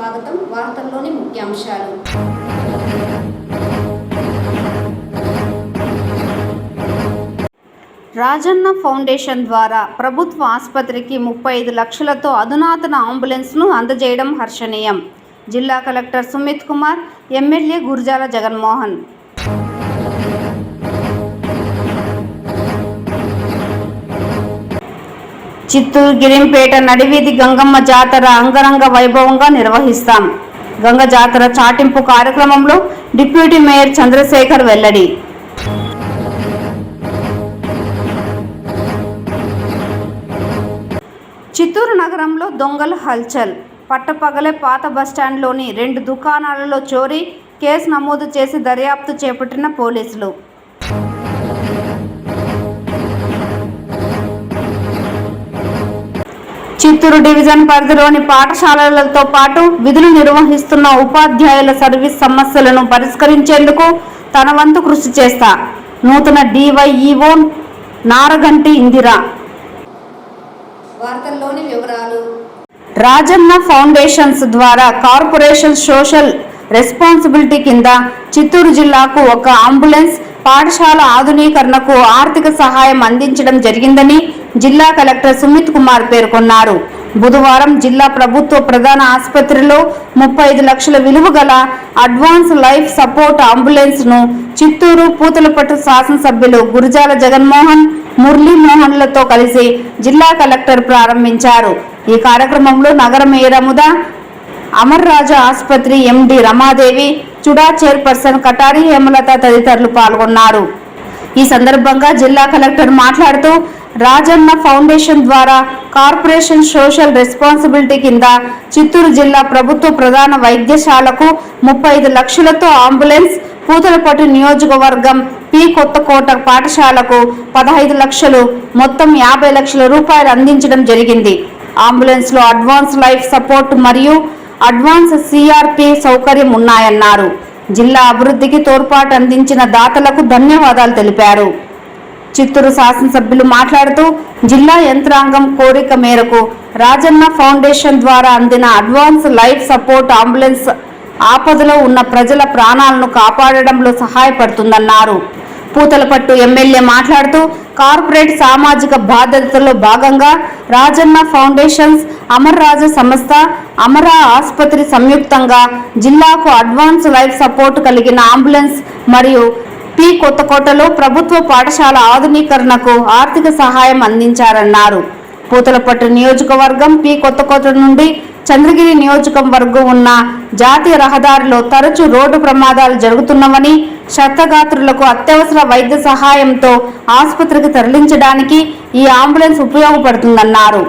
స్వాగతం. వార్తల్లోని ముఖ్యాంశాలు. రాజన్న ఫౌండేషన్ ద్వారా ప్రభుత్వ ఆసుపత్రికి 35 లక్షలతో అధునాతన అంబులెన్స్ను అందజేయడం హర్షణీయం. జిల్లా కలెక్టర్ సుమిత్ కుమార్, ఎమ్మెల్యే గురజాల జగన్మోహన్. చిత్తూరు గిరింపేట నడివీధి గంగమ్మ జాతర అంగరంగ వైభవంగా నిర్వహిస్తాం. గంగ జాతర చాటింపు కార్యక్రమంలో డిప్యూటీ మేయర్ చంద్రశేఖర్ వెల్లడి. చిత్తూరు నగరంలో దొంగల హల్చల్. పట్టపగలే పాత బస్టాండ్లోని 2 దుకాణాలలో చోరీ. కేసు నమోదు చేసి దర్యాప్తు చేపట్టిన పోలీసులు. చిత్తూరు డివిజన్ పరిధిలోని పాఠశాలలతో పాటు విధులు నిర్వహిస్తున్న ఉపాధ్యాయుల సర్వీస్ సమస్యలను పరిష్కరించేందుకు తన వంతు కృషి చేస్తా. నూతన డివైఈఓ నారగంటి ఇందిరా. వార్తల్లోని వివరాలు. రాజన్న ఫౌండేషన్స్ ద్వారా కార్పొరేషన్ సోషల్ రెస్పాన్సిబిలిటీ కింద చిత్తూరు జిల్లాకు ఒక అంబులెన్స్, పాఠశాల ఆధునీకరణకు ఆర్థిక సహాయం అందించడం జరిగిందని జిల్లా కలెక్టర్ సుమిత్ కుమార్ పేర్కొన్నారు. బుధవారం జిల్లా ప్రభుత్వ ప్రధాన ఆసుపత్రిలో 35 లక్షల విలువ గల అడ్వాన్స్ లైఫ్ సపోర్ట్ అంబులెన్స్ ను చిత్తూరు పూతలపట్టు శాసనసభ్యులు గురజాల జగన్మోహన్, మురళీమోహన్లతో కలిసి జిల్లా కలెక్టర్ ప్రారంభించారు. ఈ కార్యక్రమంలో నగర మేయర్ అముద, అమర్ రాజా ఆసుపత్రి ఎండి రమాదేవి, చుడా చైర్పర్సన్ కటారి హేమలత తదితరులు పాల్గొన్నారు. ఈ సందర్భంగా జిల్లా కలెక్టర్ మాట్లాడుతూ, రాజన్న ఫౌండేషన్ ద్వారా కార్పొరేషన్ సోషల్ రెస్పాన్సిబిలిటీ కింద చిత్తూరు జిల్లా ప్రభుత్వ ప్రధాన వైద్యశాలకు 35 లక్షలతో అంబులెన్స్, పూతలపట్టు నియోజకవర్గం పి కొత్తకోట పాఠశాలకు 15 లక్షలు, మొత్తం 50 లక్షల రూపాయలు అందించడం జరిగింది. అంబులెన్స్ లో అడ్వాన్స్ లైఫ్ సపోర్ట్ మరియు అడ్వాన్స్ సిఆర్పి సౌకర్యం ఉన్నాయన్నారు. జిల్లా అభివృద్ధికి తోడ్పాటు అందించిన దాతలకు ధన్యవాదాలు తెలిపారు. చిత్తూరు శాసనసభ్యులు మాట్లాడుతూ, జిల్లా యంత్రాంగం కోరిక మేరకు రాజన్న ఫౌండేషన్ ద్వారా అందిన అడ్వాన్స్ లైఫ్ సపోర్ట్ అంబులెన్స్ ఆపదలో ఉన్న ప్రజల ప్రాణాలను కాపాడడంలో సహాయపడుతుందన్నారు. పూతలపట్టు ఎమ్మెల్యే మాట్లాడుతూ, కార్పొరేట్ సామాజిక బాధ్యతలో భాగంగా రాజన్న ఫౌండేషన్స్, అమర్ రాజా సంస్థ, అమరా ఆసుపత్రి సంయుక్తంగా జిల్లాకు అడ్వాన్స్ లైఫ్ సపోర్ట్ కలిగిన అంబులెన్స్ మరియు పి కొత్తకోటలో ప్రభుత్వ పాఠశాల ఆధునీకరణకు ఆర్థిక సహాయం అందించారన్నారు. పూతలపట్టు నియోజకవర్గం పి కొత్తకోట నుండి చంద్రగిరి నియోజకవర్గం ఉన్న జాతీయ రహదారిలో తరచూ రోడ్డు ప్రమాదాలు జరుగుతున్నవని, క్షతగాత్రులకు అత్యవసర వైద్య సహాయంతో ఆసుపత్రికి తరలించడానికి ఈ అంబులెన్స్ ఉపయోగపడుతుందన్నారు.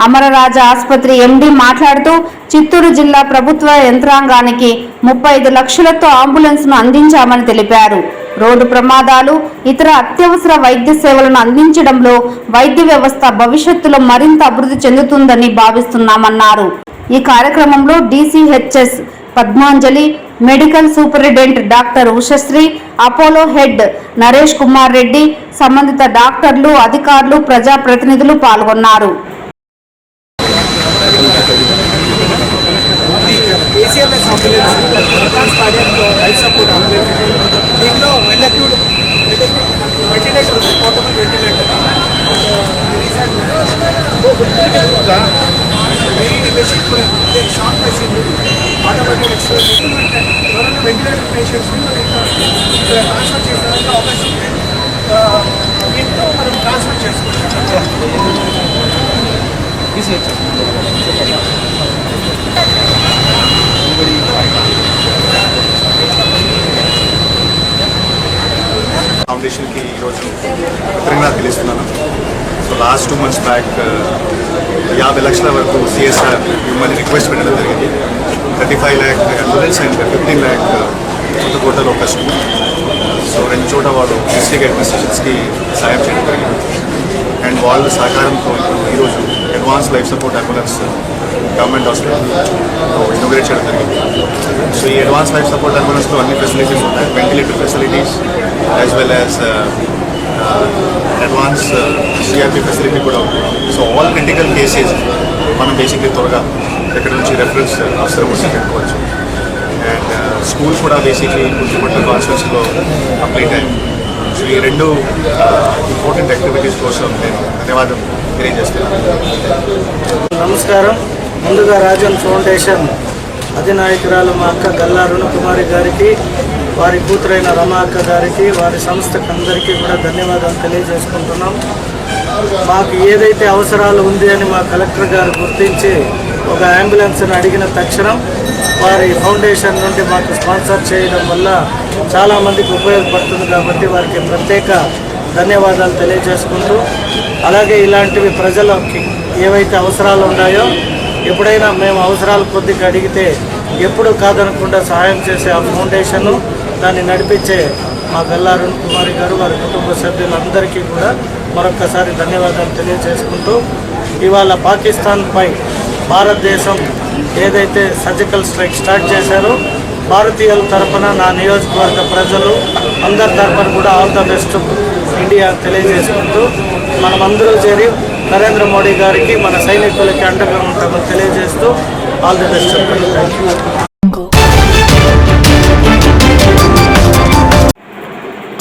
అమరరాజా ఆసుపత్రి ఎండి మాట్లాడుతూ, చిత్తూరు జిల్లా ప్రభుత్వ యంత్రాంగానికి 35 లక్షలతో అంబులెన్స్ ను అందించామని తెలిపారు. రోడ్డు ప్రమాదాలు, ఇతర అత్యవసర వైద్య సేవలను అందించడంలో వైద్య వ్యవస్థ భవిష్యత్తులో మరింత అభివృద్ధి చెందుతుందని భావిస్తున్నామన్నారు. ఈ కార్యక్రమంలో DCHS Padmanjali, medical superintendent doctor Ushasri, Apollo head Naresh Kumar Reddy, సంబంధిత డాక్టర్లు, అధికారులు, ప్రజాప్రతినిధులు పాల్గొన్నారు. దీంట్లో వెంటిలేటర్, పోర్టబుల్ వెంటిలేటర్, మెషిన్ కూడా షార్ట్ మెషిన్, ఆటోమేటిక్ ఎవరైనా వెంటిలేటర్ పేషెంట్స్ ట్రాన్స్ఫర్ చేసేందుకు అవకాశం దీంట్లో మనం ట్రాన్స్ఫర్ చేసుకోవచ్చు. ఫౌండేషన్కి ఈరోజు కృతజ్ఞతలు తెలుస్తున్నాను. సో లాస్ట్ 2 months బ్యాక్ 50 లక్షల వరకు సిఎస్ఆర్ మిమ్మల్ని రిక్వెస్ట్ పెట్టడం జరిగింది. 35 lakh ambulance and 15 lakh Kothakota location. So 2 చోట వాళ్ళు డిస్ట్రిక్ట్ అడ్మినిస్ట్రేషన్స్కి సాయం చేయడం జరిగింది. అండ్ వాళ్ళ సహకారంతో ఈరోజు advance life support ambulance government హాస్పిటల్లో ఇనాగ్రేట్ చేయడం జరిగింది. సో ఈ అడ్వాన్స్ లైఫ్ సపోర్ట్ అంబులెన్స్లో అన్ని ఫెసిలిటీస్ ఉంటాయి. Ventilator facilities as well as advance CRP facility కూడా ఉంటుంది. సో ఆల్ క్రిటికల్ కేసెస్ మనం బేసిక్లీ త్వరగా ఎక్కడ నుంచి రెఫరెన్స్ అవసరం ఉంటే పెట్టుకోవచ్చు. అండ్ స్కూల్ కూడా బేసిక్లీ కుంచుపట్టు కాన్స్టిట్యూన్సీలో కంప్లీట్ అయ్యింది. సో ఈ రెండు ఇంపార్టెంట్ యాక్టివిటీస్ కోసం నేను ధన్యవాదం తెలియజేస్తున్నాను. నమస్కారం. ముందుగా రాజన్ ఫౌండేషన్ అధినాయకురాలు మా అక్క గల్లా రుణకుమారి గారికి, వారి కూతురైన రమా అక్క గారికి, వారి సంస్థకు అందరికీ కూడా ధన్యవాదాలు తెలియజేసుకుంటున్నాం. మాకు ఏదైతే అవసరాలు ఉంది అని మా కలెక్టర్ గారు గుర్తించి ఒక అంబులెన్స్ని అడిగిన తక్షణం వారి ఫౌండేషన్ నుండి మాకు స్పాన్సర్ చేయడం వల్ల చాలామందికి ఉపయోగపడుతుంది కాబట్టి వారికి ప్రత్యేక ధన్యవాదాలు తెలియజేసుకుంటూ, అలాగే ఇలాంటివి ప్రజలకి ఏవైతే అవసరాలు ఉన్నాయో ఎప్పుడైనా మేము అవసరాలు కొద్దిగా అడిగితే ఎప్పుడు కాదనకుండా సహాయం చేసే ఆ ఫౌండేషను, దాన్ని నడిపించే మా గల్లా రుణకుమారి గారు, వారి కుటుంబ సభ్యులందరికీ కూడా మరొక్కసారి ధన్యవాదాలు తెలియజేసుకుంటూ, ఇవాళ పాకిస్తాన్పై భారతదేశం ఏదైతే సర్జికల్ స్ట్రైక్ స్టార్ట్ చేశారో భారతీయుల తరఫున నా నియోజకవర్గ ప్రజలు అందరి తరఫున కూడా ఆల్ ద బెస్ట్ ఇండియా తెలియజేసుకుంటూ, మనమందరూ చేరి నరేంద్ర మోడీ గారికి, మన సైనికులకి అండగా ఉంటామని తెలియజేస్తూ ఆల్ ది బెస్ట్ చెప్పండి. Thank you.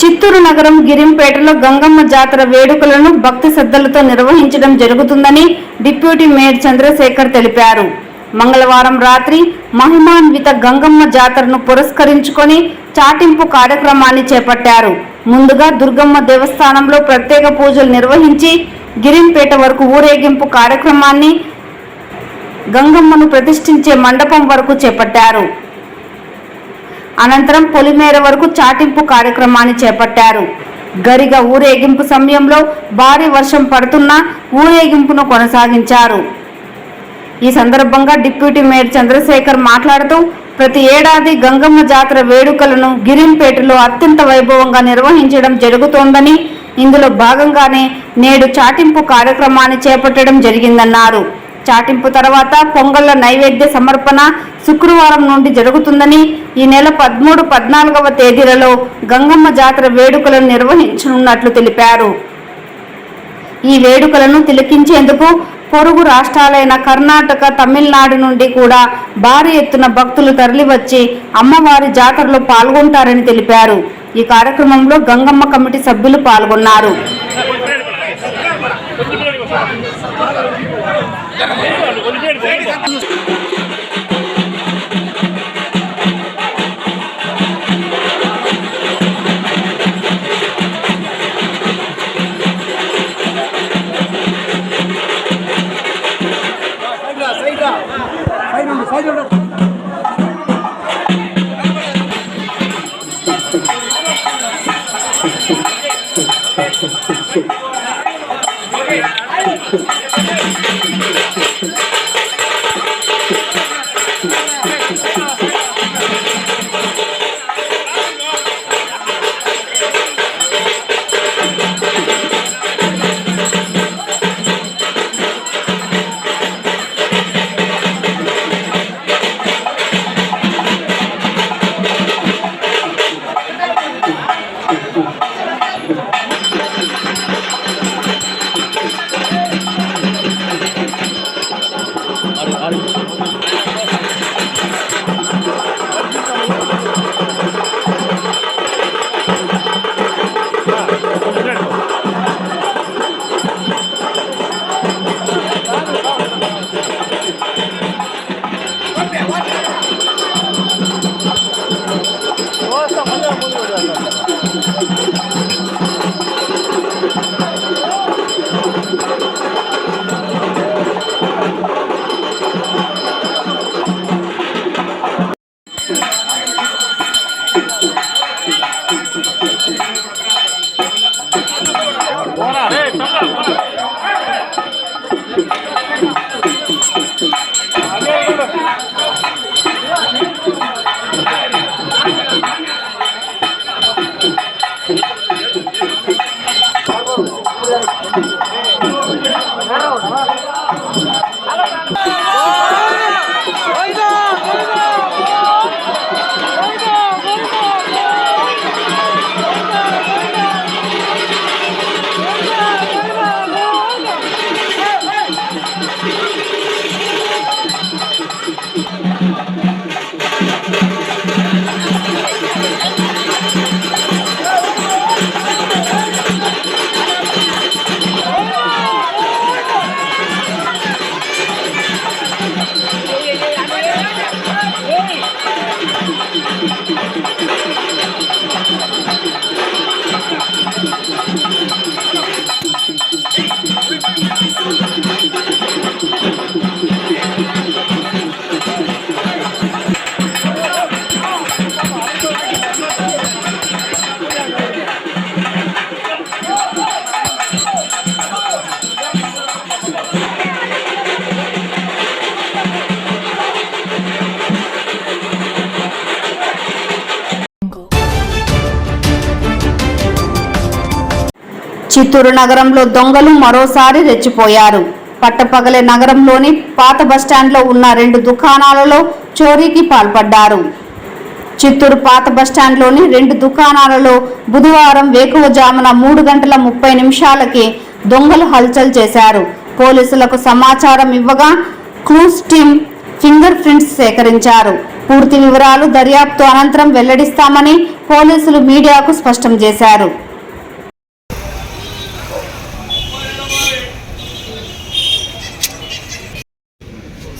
చిత్తూరు నగరం గిరింపేటలో గంగమ్మ జాతర వేడుకలను భక్తి శ్రద్ధలతో నిర్వహించడం జరుగుతుందని డిప్యూటీ మేయర్ చంద్రశేఖర్ తెలిపారు. మంగళవారం రాత్రి మహిమాన్విత గంగమ్మ జాతరను పురస్కరించుకొని చాటింపు కార్యక్రమాన్ని చేపట్టారు. ముందుగా దుర్గమ్మ దేవస్థానంలో ప్రత్యేక పూజలు నిర్వహించి గిరింపేట వరకు ఊరేగింపు కార్యక్రమాన్ని గంగమ్మను ప్రతిష్ఠించే మండపం వరకు చేపట్టారు. అనంతరం పొలిమేర వరకు చాటింపు కార్యక్రమాన్ని చేపట్టారు. గరిగ ఊరేగింపు సమయంలో భారీ వర్షం పడుతున్నా ఊరేగింపును కొనసాగించారు. ఈ సందర్భంగా డిప్యూటీ మేయర్ చంద్రశేఖర్ మాట్లాడుతూ, ప్రతి ఏడాది గంగమ్మ జాతర వేడుకలను గిరింపేటలో అత్యంత వైభవంగా నిర్వహించడం జరుగుతోందని, ఇందులో భాగంగానే నేడు చాటింపు కార్యక్రమాన్ని చేపట్టడం జరిగిందన్నారు. చాటింపు తర్వాత పొంగళ్ల నైవేద్య సమర్పణ శుక్రవారం నుండి జరుగుతుందని, ఈ నెల 13, 14వ తేదీలలో గంగమ్మ జాతర వేడుకలను నిర్వహించనున్నట్లు తెలిపారు. ఈ వేడుకలను తిలకించేందుకు పొరుగు రాష్ట్రాలైన కర్ణాటక, తమిళనాడు నుండి కూడా భారీ ఎత్తున భక్తులు తరలివచ్చి అమ్మవారి జాతరలో పాల్గొంటారని తెలిపారు. ఈ కార్యక్రమంలో గంగమ్మ కమిటీ సభ్యులు పాల్గొన్నారు. చిత్తూరు నగరంలో దొంగలు మరోసారి రెచ్చిపోయారు. పట్టపగలే నగరంలోని పాత బస్టాండ్లో ఉన్న 2 దుకాణాలలో చోరీకి పాల్పడ్డారు. చిత్తూరు పాత బస్టాండ్లోని 2 దుకాణాలలో బుధవారం వేకువజామున 3:30 దొంగలు హల్చల్ చేశారు. పోలీసులకు సమాచారం ఇవ్వగా క్లూస్ టీమ్ ఫింగర్ ప్రింట్స్ సేకరించారు. పూర్తి వివరాలు దర్యాప్తు అనంతరం వెల్లడిస్తామని పోలీసులు మీడియాకు స్పష్టం చేశారు.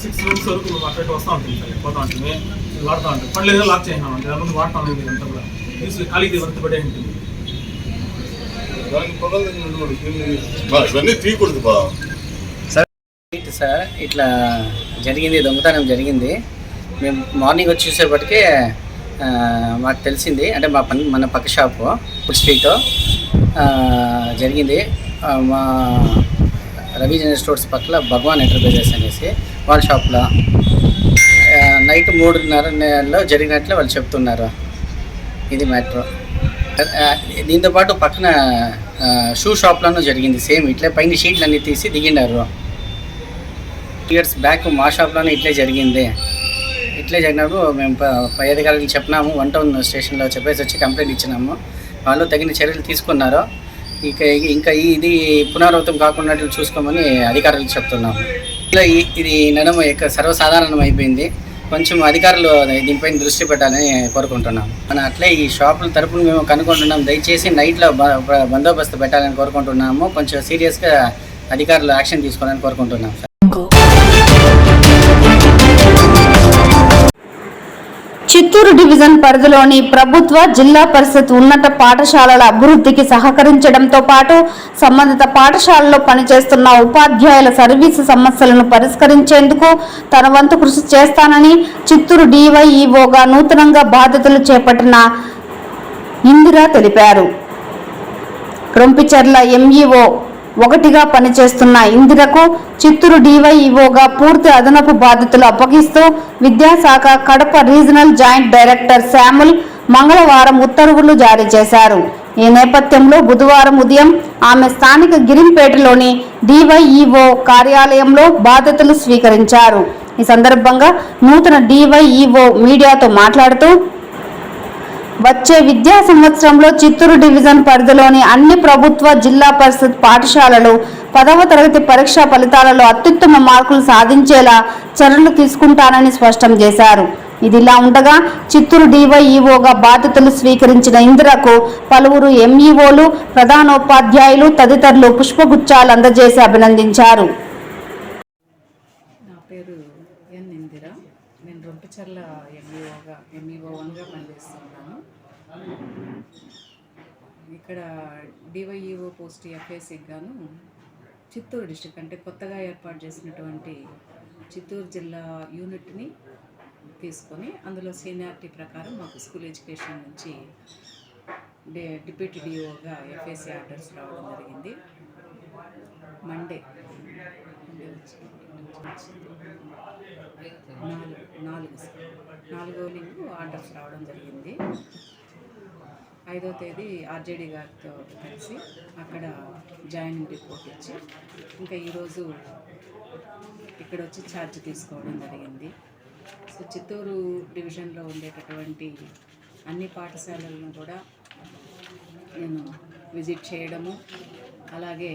6 months వరకు నువ్వు అక్కడికి వస్తూ ఉంటుంది సార్, పోతా ఉంటుంది, వాడుతూ ఉంటుంది. పళ్ళు ఏదో లాక్ చేసినాం అంటే ముందు వాడతాం లేదు ఇదంతా కూడా తీసి ఖాళీ వర్తపడే ఉంటుంది. ఇవన్నీ తీయకూడదు బా సార్. ఇట్లా జరిగింది, దొంగతనం జరిగింది. మేము మార్నింగ్ వచ్చి చూసేపటికే మాకు తెలిసింది. అంటే మన పక్క షాపు ఫుడ్ స్ట్రీట్ జరిగింది. మా రవి జనరల్ స్టోర్స్ పక్కల భగవాన్ ఎంటర్ప్రైజెస్ అనేసి వాళ్ళ షాప్లో నైట్ 3:30 జరిగినట్లు వాళ్ళు చెప్తున్నారు. ఇది మ్యాటర్. దీంతోపాటు పక్కన షూ షాప్లోనూ జరిగింది సేమ్. ఇట్లే పైన షీట్లు అన్నీ తీసి దిగిండారు. 2 years బ్యాక్ మా షాప్లోనే ఇట్లే జరిగింది. ఇట్లే జరిగినప్పుడు మేము పై అధికారులకు చెప్పినాము. 1 Town స్టేషన్లో చెప్పేసి వచ్చి కంప్లైంట్ ఇచ్చినాము. వాళ్ళు తగిన చర్యలు తీసుకున్నారు. ఇంకా ఇది పునరావృతం కాకుండా చూసుకోమని అధికారులకు చెప్తున్నాము. ఇలా ఇది నడమ సర్వసాధారణం అయిపోయింది. కొంచెం అధికారులు దీనిపైన దృష్టి పెట్టాలని కోరుకుంటున్నాం. మన అట్లే ఈ షాపుల తరపున మేము కనుక్కుంటున్నాం. దయచేసి నైట్లో బందోబస్తు పెట్టాలని కోరుకుంటున్నాము. కొంచెం సీరియస్గా అధికారులు యాక్షన్ తీసుకోవాలని కోరుకుంటున్నాం సార్. చిత్తూరు డివిజన్ పరిధిలోని ప్రభుత్వ జిల్లా పరిషత్ ఉన్నత పాఠశాలల అభివృద్ధికి సహకరించడంతో పాటు సంబంధిత పాఠశాలలో పనిచేస్తున్న ఉపాధ్యాయుల సర్వీసు సమస్యలను పరిష్కరించేందుకు తన వంతు కృషి చేస్తానని చిత్తూరు డివైఈఓగా నూతనంగా బాధ్యతలు చేపట్టిన ఇందిర తెలిపారు. రొంపిచెర్ల ఎంఈఓ 1గా పనిచేస్తున్న ఇందిరకు చిత్తూరు డివైఈఓగా పూర్తి అదనపు బాధ్యతలు అప్పగిస్తూ విద్యాశాఖ కడప రీజనల్ జాయింట్ డైరెక్టర్ శాముల్ మంగళవారం ఉత్తర్వులు జారీ చేశారు. ఈ నేపథ్యంలో బుధవారం ఉదయం ఆమె స్థానిక గిరింపేటలోని డివైఈఓ కార్యాలయంలో బాధ్యతలు స్వీకరించారు. ఈ సందర్భంగా నూతన డివైఈఓ మీడియాతో మాట్లాడుతూ వచ్చే విద్యా సంవత్సరంలో చిత్తూరు డివిజన్ పరిధిలోని అన్ని ప్రభుత్వ జిల్లా పరిషత్ పాఠశాలలు 10వ తరగతి పరీక్షా ఫలితాలలో అత్యుత్తమ మార్కులు సాధించేలా చర్యలు తీసుకుంటానని స్పష్టం చేశారు. ఇదిలా ఉండగా చిత్తూరు డివైఈఓగా బాధ్యతలు స్వీకరించిన ఇందిరకు పలువురు ఎంఈఓలు, ప్రధానోపాధ్యాయులు తదితరులు పుష్పగుచ్చాలు అందజేసి అభినందించారు. నా పేరు ఎన్ ఇందిర. నేను రొంపిచెర్ల ఎంఈఓ 1గా పనిచేస్తున్నాను. ఇక్కడ డివైఈఓ పోస్ట్ ఎఫ్ఏసీకి గాను చిత్తూరు డిస్ట్రిక్ట్ అంటే కొత్తగా ఏర్పాటు చేసినటువంటి చిత్తూరు జిల్లా యూనిట్ని తీసుకొని అందులో సీనియారిటీ ప్రకారం మాకు స్కూల్ ఎడ్యుకేషన్ నుంచి డిప్యూటీ డిఓగా ఎఫ్ఏసీ ఆర్డర్స్ రావడం జరిగింది. మండే 4 ఆర్డర్స్ రావడం జరిగింది. 5వ తేదీ ఆర్జేడీ గారితో కలిసి అక్కడ జాయినింగ్ రిపోర్ట్ ఇచ్చి ఇంకా ఈరోజు ఇక్కడ వచ్చి ఛార్జ్ తీసుకోవడం జరిగింది. సో చిత్తూరు డివిజన్లో ఉండేటటువంటి అన్ని పాఠశాలలను కూడా నేను విజిట్ చేయడము, అలాగే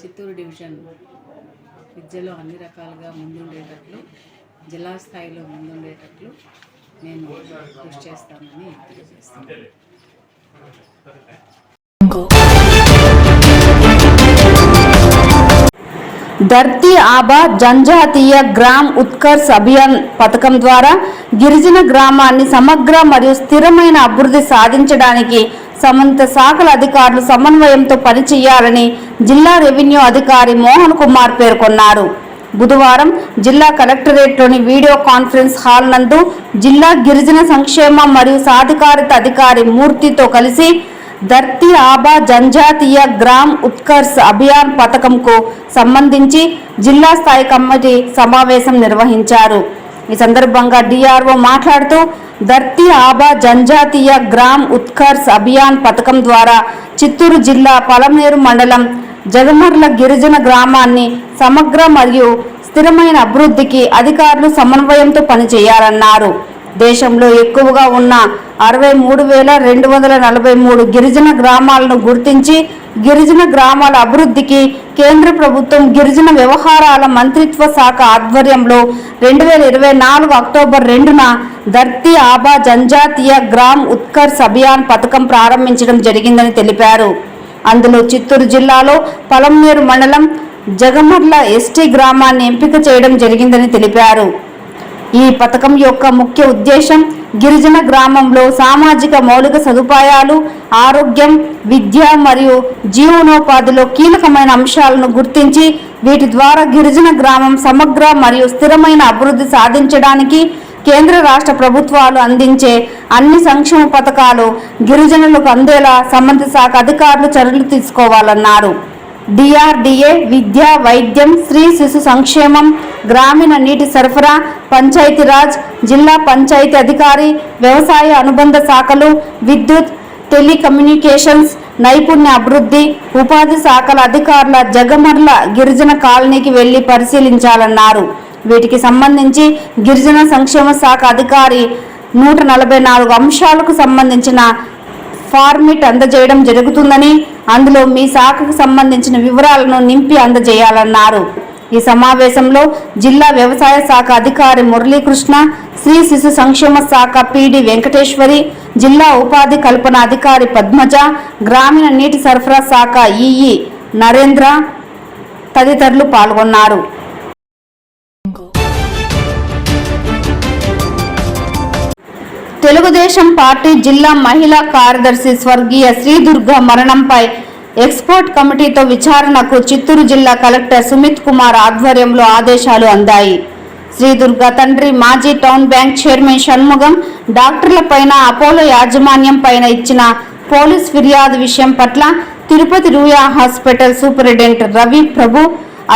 చిత్తూరు డివిజన్ విద్యలో అన్ని రకాలుగా ముందుండేటట్లు, జిల్లా స్థాయిలో ముందుండేటట్లు నేను కృషి చేస్తానని తెలియజేస్తాను. ధర్తీ ఆబా జనజాతీయ గ్రామ్ ఉత్కర్ష్ అభియాన్ పథకం ద్వారా గిరిజన గ్రామాన్ని సమగ్ర మరియు స్థిరమైన అభివృద్ధి సాధించడానికి సంబంధిత శాఖల అధికారులు సమన్వయంతో పనిచేయాలని జిల్లా రెవెన్యూ అధికారి మోహన్ కుమార్ పేర్కొన్నారు. బుధవారం జిల్లా కలెక్టరేట్లోని వీడియో కాన్ఫరెన్స్ హాల్ నందు జిల్లా గిరిజన సంక్షేమ మరియు సాధికారిత అధికారి మూర్తితో కలిసి ధర్తీ ఆబా జనజాతీయ గ్రామ్ ఉత్కర్ష్ అభియాన్ పథకంకు సంబంధించి జిల్లా స్థాయి కమిటీ సమావేశం నిర్వహించారు. ఈ సందర్భంగా డిఆర్ఓ మాట్లాడుతూ ధర్తీ ఆబా జనజాతీయ గ్రామ్ ఉత్కర్ష్ అభియాన్ పథకం ద్వారా చిత్తూరు జిల్లా పలమనేరు మండలం జగమర్ల గిరిజన గ్రామాన్ని సమగ్ర మరియు స్థిరమైన అభివృద్ధికి అధికారులు సమన్వయంతో పనిచేయాలన్నారు. దేశంలో ఎక్కువగా ఉన్న 63,243 గిరిజన గ్రామాలను గుర్తించి గిరిజన గ్రామాల అభివృద్ధికి కేంద్ర ప్రభుత్వం గిరిజన వ్యవహారాల మంత్రిత్వ శాఖ ఆధ్వర్యంలో 2024 అక్టోబర్ 2న ధర్తీ ఆబా జనజాతీయ గ్రామ్ ఉత్కర్ష్ అభియాన్ పథకం ప్రారంభించడం జరిగిందని తెలిపారు. అందులో చిత్తూరు జిల్లాలో పలమనేరు మండలం జగమర్ల ఎస్టీ గ్రామాన్ని ఎంపిక చేయడం జరిగిందని తెలిపారు. ఈ పథకం యొక్క ముఖ్య ఉద్దేశం గిరిజన గ్రామంలో సామాజిక మౌలిక సదుపాయాలు, ఆరోగ్యం, విద్య మరియు జీవనోపాధిలో కీలకమైన అంశాలను గుర్తించి వీటి ద్వారా గిరిజన గ్రామం సమగ్ర మరియు స్థిరమైన అభివృద్ధి సాధించడానికి కేంద్ర రాష్ట్ర ప్రభుత్వాలు అందించే అన్ని సంక్షేమ పథకాలు గిరిజనులకు అందేలా సంబంధిత శాఖ అధికారులు చర్యలు తీసుకోవాలన్నారు. డిఆర్డీఏ విద్య, వైద్యం, స్త్రీ శిశు సంక్షేమం, గ్రామీణ నీటి సరఫరా, పంచాయతీరాజ్, జిల్లా పంచాయతీ అధికారి, వ్యవసాయ అనుబంధ శాఖలు, విద్యుత్, టెలికమ్యూనికేషన్స్, నైపుణ్య అభివృద్ధి, ఉపాధి శాఖల అధికారుల జగమర్ల గిరిజన కాలనీకి వెళ్లి పరిశీలించాలన్నారు. వీటికి సంబంధించి గిరిజన సంక్షేమ శాఖ అధికారి 144 అంశాలకు సంబంధించిన ఫార్మిట్ అందజేయడం జరుగుతుందని, అందులో మీ శాఖకు సంబంధించిన వివరాలను నింపి అందజేయాలన్నారు. ఈ సమావేశంలో జిల్లా వ్యవసాయ శాఖ అధికారి మురళీకృష్ణ, స్త్రీ శిశు సంక్షేమ శాఖ పీడి వెంకటేశ్వరి, జిల్లా ఉపాధి కల్పన అధికారి పద్మజ, గ్రామీణ నీటి సరఫరా శాఖ ఈఈ నరేంద్ర తదితరులు పాల్గొన్నారు. తెలుగుదేశం పార్టీ జిల్లా మహిళా కార్యదర్శి స్వర్గీయ శ్రీదుర్గ మరణంపై ఎక్స్పర్ట్ కమిటీతో విచారణకు చిత్తూరు జిల్లా కలెక్టర్ సుమిత్ కుమార్ ఆధ్వర్యంలో ఆదేశాలు అందాయి. శ్రీదుర్గ తండ్రి మాజీ టౌన్ బ్యాంక్ చైర్మన్ షణ్ముగం డాక్టర్లపైన అపోలో యాజమాన్యం పైన ఇచ్చిన పోలీస్ ఫిర్యాదు విషయం పట్ల తిరుపతి రూయా హాస్పిటల్ సూపరింటెండెంట్ రవి ప్రభు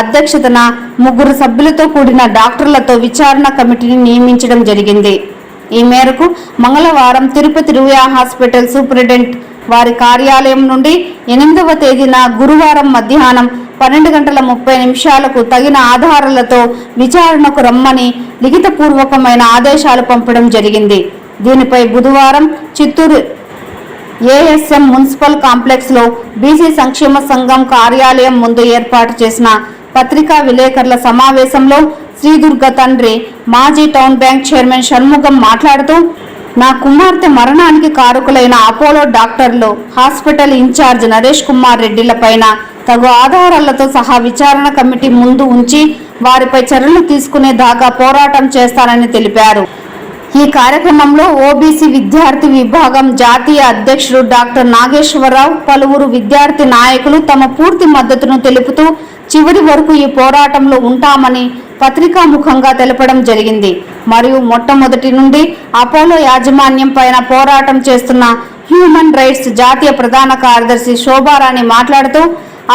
అధ్యక్షతన 3 సభ్యులతో కూడిన డాక్టర్లతో విచారణ కమిటీని నియమించడం జరిగింది. ఈ మేరకు మంగళవారం తిరుపతి రూయా హాస్పిటల్ సూపరింటెండెంట్ వారి కార్యాలయం నుండి 8వ తేదీన గురువారం మధ్యాహ్నం 12:30 తగిన ఆధారాలతో విచారణకు రమ్మని లిఖితపూర్వకమైన ఆదేశాలు పంపడం జరిగింది. దీనిపై బుధవారం చిత్తూరు ఏఎస్ఎం మున్సిపల్ కాంప్లెక్స్లో బీసీ సంక్షేమ సంఘం కార్యాలయం ముందు ఏర్పాటు చేసిన పత్రికా విలేకరుల సమావేశంలో శ్రీదుర్గ తండ్రి మాజీ టౌన్ బ్యాంక్ చైర్మన్ షణ్ముగం మాట్లాడుతూ, నా కుమార్తె మరణానికి కారకులైన అపోలో డాక్టర్లు, హాస్పిటల్ ఇన్ఛార్జ్ నరేష్ కుమార్ రెడ్డిల పైన తగు ఆధారాలతో సహా విచారణ కమిటీ ముందు ఉంచి వారిపై చర్యలు తీసుకునే దాకా పోరాటం చేస్తానని తెలిపారు. ఈ కార్యక్రమంలో ఓబీసీ విద్యార్థి విభాగం జాతీయ అధ్యక్షుడు డాక్టర్ నాగేశ్వరరావు, పలువురు విద్యార్థి నాయకులు తమ పూర్తి మద్దతును తెలుపుతూ చివరి వరకు ఈ పోరాటంలో ఉంటామని పత్రికాముఖంగా తెలపడం జరిగింది. మరియు మొట్టమొదటి నుండి అపోలో యాజమాన్యం పైన పోరాటం చేస్తున్న హ్యూమన్ రైట్స్ జాతీయ ప్రధాన కార్యదర్శి శోభారాణి మాట్లాడుతూ,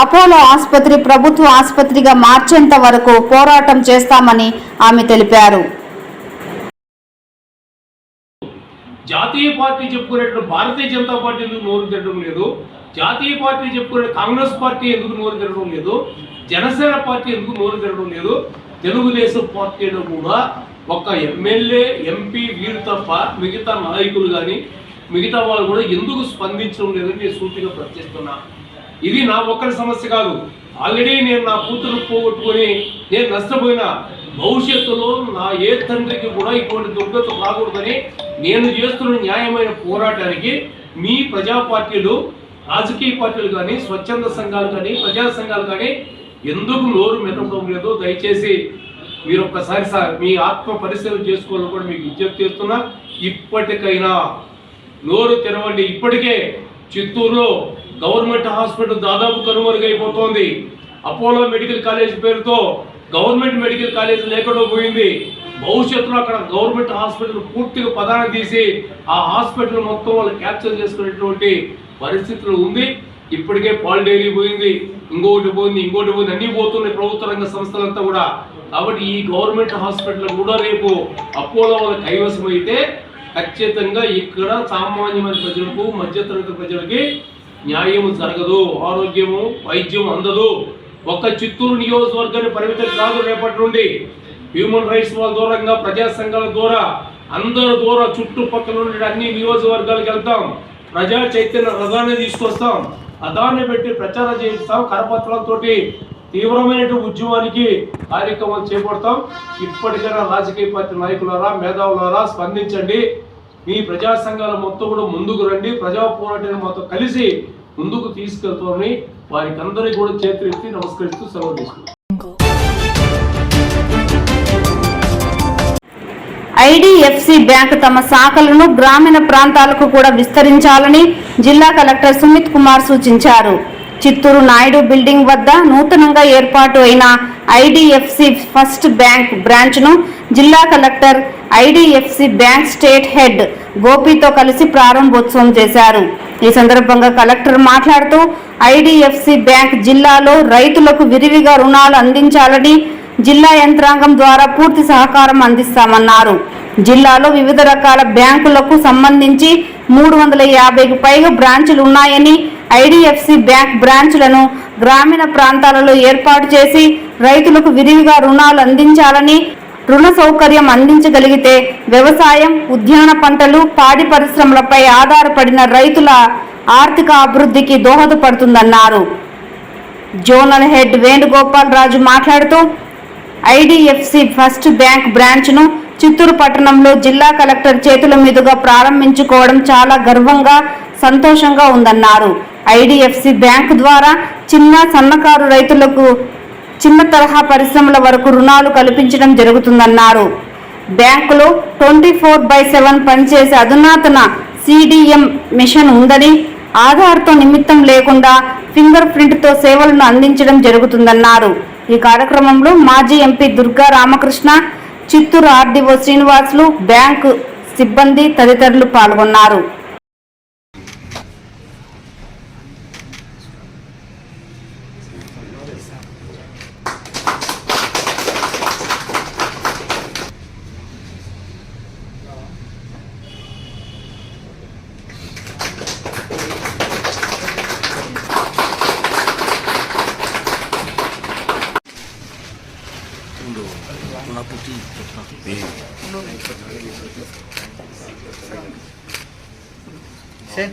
అపోలో ఆసుపత్రి ప్రభుత్వ ఆసుపత్రిగా మార్చేంత వరకు పోరాటం చేస్తామని ఆమె తెలిపారు. జాతీయ పార్టీ చెప్పుకునేట్టు భారతీయ జనతా పార్టీ ఎందుకు నోరు తెరడం లేదు, జాతీయ పార్టీ చెప్పుకునే కాంగ్రెస్ పార్టీ ఎందుకు నోరు తెరడం లేదు, జనసేన పార్టీ ఎందుకు నోరు తెరడం లేదు, తెలుగుదేశం పార్టీలో కూడా ఒక ఎమ్మెల్యే ఎంపీ వీరు తప్ప మిగతా నాయకులు కానీ మిగతా వాళ్ళు కూడా ఎందుకు స్పందించడం లేదని నేను సూటిగా ప్రశ్నిస్తున్నా. ఇది నా ఒక్కరి సమస్య కాదు. ఆల్రెడీ నేను నా కూతురు పోగొట్టుకొని నేను నష్టపోయినా, భవిష్యత్తులో నా ఏ తండ్రికి కూడా ఇటువంటి దుర్గత రాకూడదని నేను చేస్తున్న న్యాయమైన పోరాటానికి మీ ప్రజా పార్టీలు, రాజకీయ పార్టీలు కానీ, స్వచ్ఛంద సంఘాలు కానీ, ప్రజా సంఘాలు కానీ ఎందుకు నోరు మెదపడం లేదు? దయచేసి మీరు ఒక్కసారి మీ ఆత్మ పరిశీలన చేసుకోవాలని కూడా మీకు విజ్ఞప్తి చేస్తున్నా. ఇప్పటికైనా నోరు తెరవండి. ఇప్పటికే చిత్తూరులో గవర్నమెంట్ హాస్పిటల్ దాదాపు కనుమరుగైపోతోంది. అపోలో మెడికల్ కాలేజ్ పేరుతో గవర్నమెంట్ మెడికల్ కాలేజ్ లేకుండా పోయింది. భవిష్యత్తులో అక్కడ గవర్నమెంట్ హాస్పిటల్ పూర్తిగా పదాన్ని తీసి ఆ హాస్పిటల్ మొత్తం వాళ్ళు క్యాప్చర్ చేసుకునేటువంటి పరిస్థితులు ఉంది. ఇప్పటికే పాల్ డైరీ పోయింది, ఇంకోటి పోయింది, అన్నీ పోతున్నాయి ప్రభుత్వ రంగ సంస్థలంతా కూడా. కాబట్టి ఈ గవర్నమెంట్ హాస్పిటల్ కూడా రేపు అపోలో వాళ్ళ కైవసం అయితే ఖచ్చితంగా ఇక్కడ సామాన్యమైన ప్రజలకు, మధ్యతరగతి ప్రజలకి న్యాయం జరగదు, ఆరోగ్యము, వైద్యం అందదు. ఒక్క చిత్తూరు నియోజకవర్గాన్ని పరిమితం కాదు, రేపటి నుండి హ్యూమన్ రైట్స్ వాళ్ళ దూరంగా, ప్రజా సంఘాల ద్వారా, అందరి ద్వారా చుట్టుపక్కల నుండి అన్ని నియోజకవర్గాలకు వెళ్తాం. ప్రజా చైతన్య రథాన్ని తీసుకొస్తాం, రథాన్ని పెట్టి ప్రచారం చేయిస్తాం. కరపత్రాలతో తీవ్రమైన ఉద్యమానికి కార్యక్రమాలు చేపడతాం. ఇప్పటికైనా రాజకీయ పార్టీ నాయకులారా, మేధావులారా స్పందించండి. మీ ప్రజా సంఘాల మొత్తం కూడా ముందుకు రండి. ప్రజా పోరాటాన్ని మొత్తం కలిసి ముందుకు తీసుకెళ్తామని వారికి అందరికీ కూడా చేతులెత్తి నమస్కరిస్తూ సెలవు తీసుకుంటాం. ఐడిఎఫ్సి బ్యాంక్ తమ శాఖలను గ్రామీణ ప్రాంతాలకు కూడా విస్తరించాలని జిల్లా కలెక్టర్ సుమిత్ కుమార్ సూచించారు. చిత్తూరు నాయుడు బిల్డింగ్ వద్ద నూతనంగా ఏర్పాటు అయిన ఐడిఎఫ్సి ఫస్ట్ బ్యాంక్ బ్రాంచ్ను జిల్లా collector IDFC bank state head గోపితో కలిసి ప్రారంభోత్సవం చేశారు. ఈ సందర్భంగా కలెక్టర్ మాట్లాడుతూ ఐడిఎఫ్సి బ్యాంక్ జిల్లాలో రైతులకు విరివిగా రుణాలు అందించాలని జిల్లా యంత్రాంగం ద్వారా పూర్తి సహకారం అందిస్తామన్నారు. జిల్లాలో వివిధ రకాల బ్యాంకులకు సంబంధించి 350కు పైగా బ్రాంచులు ఉన్నాయని, ఐడిఎఫ్సి బ్యాంక్ బ్రాంచ్లను గ్రామీణ ప్రాంతాలలో ఏర్పాటు చేసి రైతులకు విరివిగా రుణాలు అందించాలని, రుణ సౌకర్యం అందించగలిగితే వ్యవసాయం, ఉద్యాన పంటలు, పాడి పరిశ్రమలపై ఆధారపడిన రైతుల ఆర్థిక అభివృద్ధికి దోహదపడుతుందన్నారు. జోనల్ హెడ్ వేణుగోపాల్ రాజు మాట్లాడుతూ ఐడిఎఫ్సి ఫస్ట్ బ్యాంక్ బ్రాంచ్ను చిత్తూరు పట్టణంలో జిల్లా కలెక్టర్ చేతుల మీదుగా ప్రారంభించుకోవడం చాలా గర్వంగా, సంతోషంగా ఉందన్నారు. ఐడిఎఫ్సి బ్యాంక్ ద్వారా చిన్న సన్నకారు రైతులకు, చిన్న తరహా పరిశ్రమల వరకు రుణాలు కల్పించడం జరుగుతుందన్నారు. బ్యాంకులో 24/7 పనిచేసే అధునాతన సిడిఎం మిషన్ ఉందని, ఆధార్తో నిమిత్తం లేకుండా ఫింగర్ ప్రింట్తో సేవలను అందించడం జరుగుతుందన్నారు. ఈ కార్యక్రమంలో మాజీ MP Durga Ramakrishna, Chittoor RDO Srinivasulu, bank సిబ్బంది తదితరులు పాల్గొన్నారు. Sir?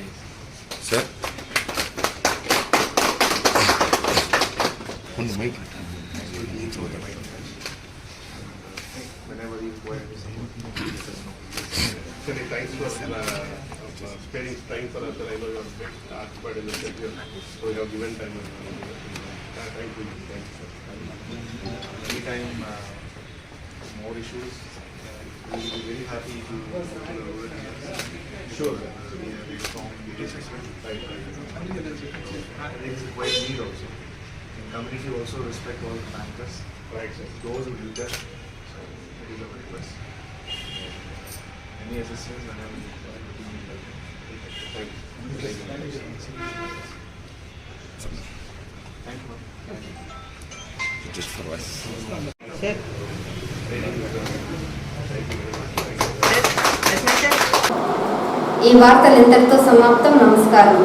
Thanks for sparing time for us. I know you are occupied in the schedule, so you have given time. Thank you, sir. Anytime more issues, we will be very happy to sure. Right. There is quite need also. In community also respect all the bankers. Right, sir. Those who do that. So it is a request. Any assistance whenever you require, we will help. Thank you. Thank you. Just for us. ఈ వార్తలు ఇంతటితో సమాప్తం. నమస్కారం.